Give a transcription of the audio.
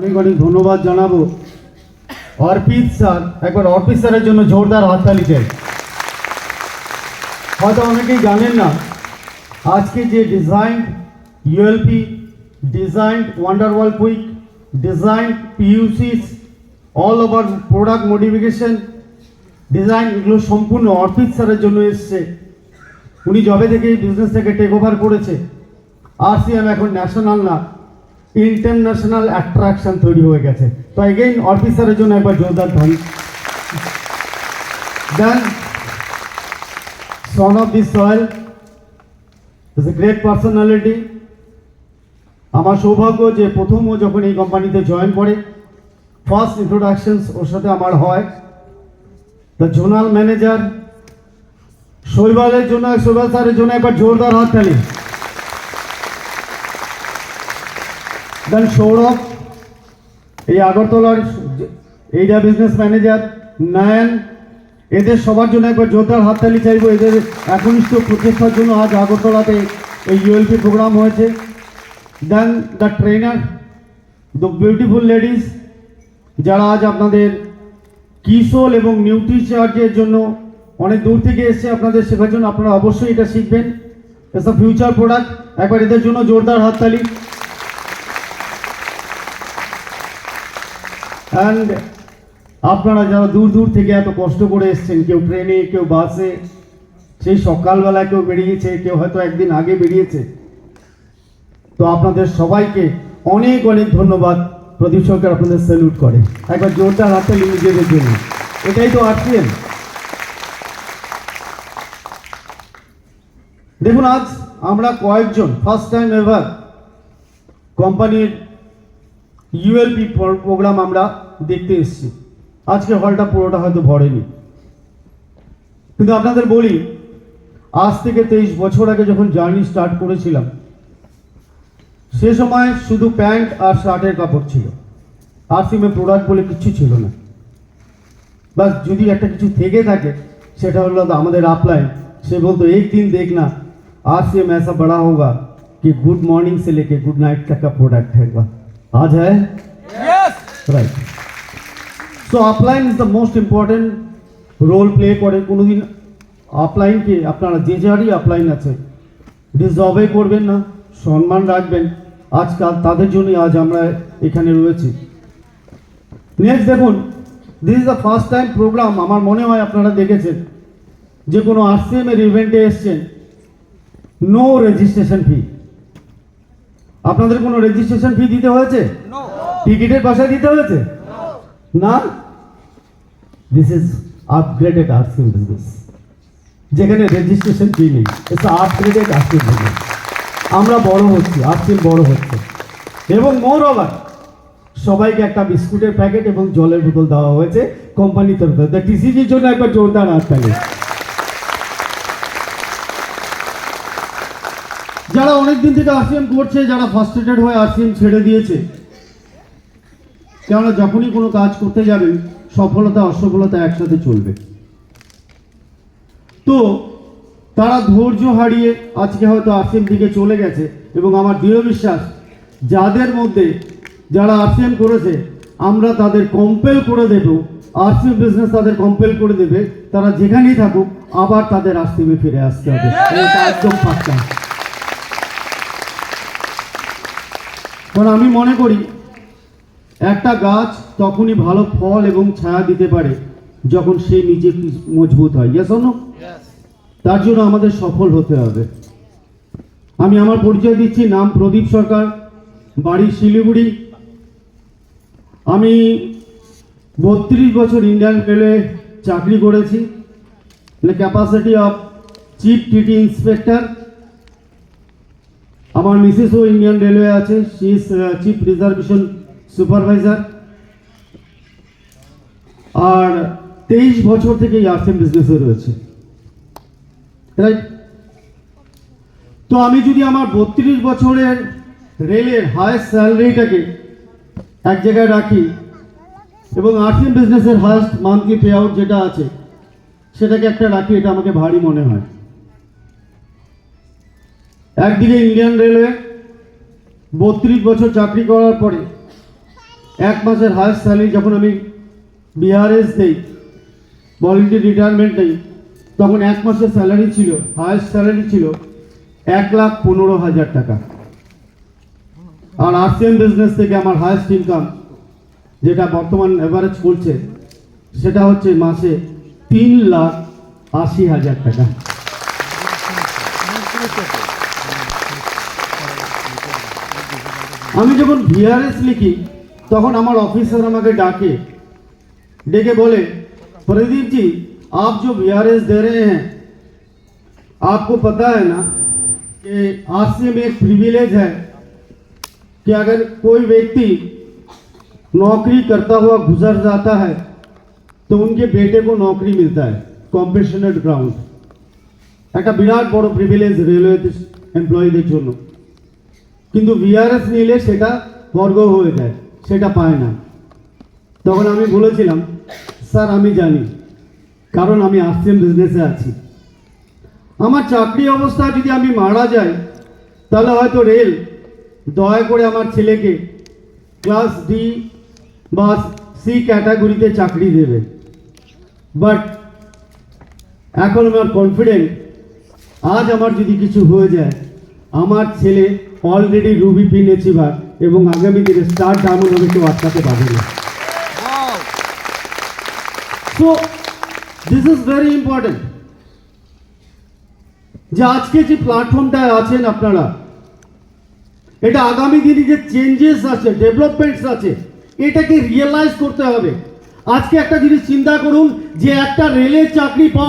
অনেক অনেক ধন্যবাদ জানাবো অর্পিত স্যার। একবার অর্পিত স্যারের জন্য জোরদার হাততালি চাই। হয়তো অনেকেই জানেন না, আজকে যে design ULP, design wonderwall quick, design PUCs, all over product modification design, এগুলো সম্পূর্ণ অর্পিত স্যারের জন্য এসছে। উনি জবে থেকে এই বিজনেসটাকে টেক ওভার করেছে। আরসিএম এখন ন্যাশনাল না, ইন্টারন্যাশনাল অ্যাট্রাকশন তৈরি হয়ে গেছে। তো এগেইন অর্পিত স্যারের জন্য একবার জোরদার ধ্বনি। দেন son of this soil is a great personality. আমার সৌভাগ্য যে প্রথম ও যখন এই কোম্পানিতে জয়েন করে ফার্স্ট ইন্ট্রোডাকশনস ওর সাথে আমার হয়। দ্য জোনাল ম্যানেজার শৈবালের জন্য, শৈবাল স্যারের জন্য একবার জোরদার হাততালি। দেন সৌরভ, এই আগরতলার এইটা বিজনেস ম্যানেজার, নয়ন, এদের সবার জন্য একবার জোরদার হাততালি চাইবো। এদের একনিষ্ঠ প্রচেষ্টার জন্য আজ আগরতলাতে এই ইউএলপি প্রোগ্রাম হয়েছে। Then the trainer, the beautiful ladies, যারা আজ আপনাদের কিশোর এবং নিউট্রিচার্জের জন্য অনেক দূর থেকে এসছে আপনাদের শেখার জন্য। আপনারা অবশ্যই এটা শিখবেন, ইটস আ ফিউচার প্রোডাক্ট। একবার এদের জন্য জোরদার হাততালি। অ্যান্ড আপনারা যারা দূর দূর থেকে এত কষ্ট করে এসছেন, কেউ ট্রেনে, কেউ বাসে, সেই সকালবেলায় কেউ বেরিয়েছে, কেউ হয়তো একদিন আগে বেরিয়েছে, তো আপনাদের সবাইকে অনেক অনেক ধন্যবাদ। প্রদীপ সরকার আপনাদের স্যালুট করে। একবার জোরদার হাততালি নিজেদের জন্য। এটাই তো আরসিএম। দেখুন, আজ আমরা কয়েকজন ফার্স্ট টাইম এভার কোম্পানির ইউএলপি প্রোগ্রাম আমরা দেখতে এসেছি। আজকে হলটা পুরোটা হয়তো ভরেনি, কিন্তু আপনাদের বলি, আজ থেকে 23 বছর আগে যখন জার্নি স্টার্ট করেছিলাম, সে সময় শুধু প্যান্ট আর শার্টের কাপড় ছিল। আরসিএম প্রোডাক্ট বলে কিচ্ছু ছিল না। বাস যদি একটা কিছু থেকে থাকে সেটা হলো আমাদের আপলাইন। সে বলতো एक दिन देखना आरसीएम ऐसा बड़ा होगा कि गुड मॉर्निंग से लेके गुड नाइट तक का प्रोडक्ट है। आज है right. So upline is the most important role play করে। কোনোদিন আপলাইনকে আপনারা যে যারই আপলাইন আছে ডিসঅবে করবেন না, সম্মান রাখবেন। আজকাল তাদের জন্যই আজ আমরা এখানে রয়েছি। নেক্সট দেখুন, this is the first time program, আমার মনে হয় আপনারা দেখেছেন, যে কোনো আরসিএম এর ইভেন্টে এসছেন, নো রেজিস্ট্রেশন ফি। আপনাদের কোনো রেজিস্ট্রেশন ফি দিতে হয়েছে? টিকিটের পয়সা দিতে হয়েছে না? This is upgraded RCM business, যেখানে রেজিস্ট্রেশন ফি নেই। It's upgraded RCM business. আমরা বড় হচ্ছি, আরসিএম বড় হচ্ছে। এবং মোর ওভার সবাইকে একটা বিস্কুটের প্যাকেট এবং জলের বোতল দেওয়া হয়েছে কোম্পানির তরফে। দ্য টিসিজির জন্য একবার জোরদার হাততালি। যারা অনেকদিন থেকে আরসিএম করছে, যারা ফার্স্ট্রেটেড হয়ে আরসিএম ছেড়ে দিয়েছে, কেননা যখনই কোনো কাজ করতে যাবেন সফলতা অসফলতা একসাথে চলবে, তো তারা ধৈর্য হারিয়ে আজকে হয়তো আরসিএম দিকে চলে গেছে। এবং আমার দৃঢ় বিশ্বাস, যাদের মধ্যে যারা আরসিএম করেছে, আমরা তাদের কম্পেল করে দেব, আরসিএম বিজনেস তাদের কম্পেল করে দেবে, তারা যেখানেই থাকুক আবার তাদের আরসিএমে ফিরে আসতে হবে। এটা একদম পাক্কা। কারণ আমি মনে করি একটা গাছ তখনই ভালো ফল এবং ছায়া দিতে পারে যখন সে নিজে মজবুত হয়। Yes or no? তার জন্য আমাদের সফল হতে হবে। আমি আমার পরিচয় দিচ্ছি, নাম প্রদীপ সরকার, বাড়ি শিলিগুড়ি। আমি 32 বছর ইন্ডিয়ান রেলওয়ে চাকরি করেছি, capacity of chief TT inspector. আমার মিসেসও ইন্ডিয়ান রেলওয়ে আছে, she is chief reservation supervisor. আর 23 বছর থেকে এই আরসিএম বিজনেসে রয়েছে, রাইট? তো আমি যদি আমার 32 বছরের রেলের হায়েস্ট স্যালারিটাকে এক জায়গায় রাখি এবং আরসিএম বিজনেসের হায়েস্ট মান্থলি পে আউট যেটা আছে সেটাকে একটা রাখি, এটা আমাকে ভারী মনে হয়। একদিকে ইন্ডিয়ান রেলওয়ে 32 বছর চাকরি করার পরে এক মাসের হায়েস্ট স্যালারি যখন আমি বিআরএস দেই, ভলেন্টারি রিটায়ারমেন্ট নেই, তখন এক মাসের স্যালারি ছিল, হায়েস্ট স্যালারি ছিল 1,15,000 টাকা। আর আরসিএম বিজনেস থেকে আমার হায়েস্ট ইনকাম যেটা বর্তমান এভারেজ করছে সেটা হচ্ছে মাসে 3,80,000 টাকা। আমি যখন ভিআরএস লিখি তখন আমার অফিসার আমাকে ডেকে बोले, प्रदीप जी आप जो वीआरएस दे रहे हैं, आपको पता है ना कि आरसीएम एक प्रिविलेज है कि अगर कोई व्यक्ति नौकरी करता हुआ गुजर जाता है तो उनके बेटे को नौकरी मिलता है कॉम्पेशनेट ग्राउंड। একটা বিরাট বড় প্রিভিলেজ রেলওয়ে এমপ্লয়ীদের জন্য, কিন্তু ভিআরএস নিলে সেটা বর্গ হয়ে যায়, সেটা পায় না। তখন আমি বলেছিলাম, স্যার আমি জানি, কারণ আমি আরসিএম বিজনেসে আছি। আমার চাকরি অবস্থায় যদি আমি মারা যাই তাহলে হয়তো রেল দয়া করে আমার ছেলেকে ক্লাস ডি বা সি ক্যাটাগরিতে চাকরি দেবে। বাট এখন আমার কনফিডেন্ট, আজ আমার যদি কিছু হয়ে যায়, আমার ছেলে অলরেডি রুবি পিন অ্যাচিভার এবং আগামী দিনে স্টার ডায়মন্ড হবে, কেউ আটকাতে পারবে না। So this is very important যে আজকে যে প্ল্যাটফর্মটায় আছেন আপনারা, এটা আগামী দিনে যে চেঞ্জেস আছে, ডেভেলপমেন্টস আছে, এটাকে রিয়েলাইজ করতে হবে। আজকে একটা জিনিস চিন্তা করুন যে একটা রেলের চাকরি